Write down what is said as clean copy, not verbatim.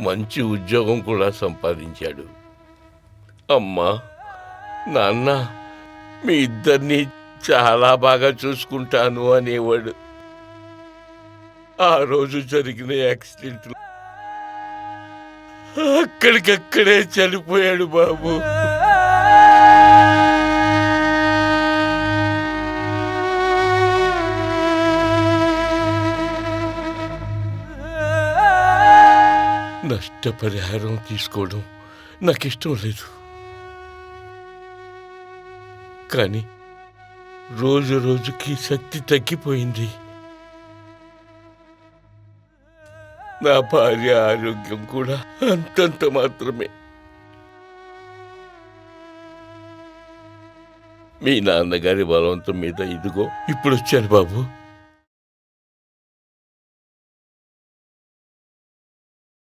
మంచి ఉద్యోగం కూడా సంపాదించాడు. అమ్మా, నాన్న, మీ ఇద్దరిని చాలా బాగా చూసుకుంటాను అనేవాడు. ఆ రోజు జరిగిన యాక్సిడెంట్లో అక్కడికక్కడే చనిపోయాడు బాబు. నష్టపరిహారం తీసుకోవడం నాకు ఇష్టం లేదు, కానీ రోజు రోజుకి శక్తి తగ్గిపోయింది. నా భార్య ఆరోగ్యం కూడా అంతంత మాత్రమే. మీ నాన్నగారి బలవంతం మీద ఇదిగో ఇప్పుడు వచ్చాను బాబు.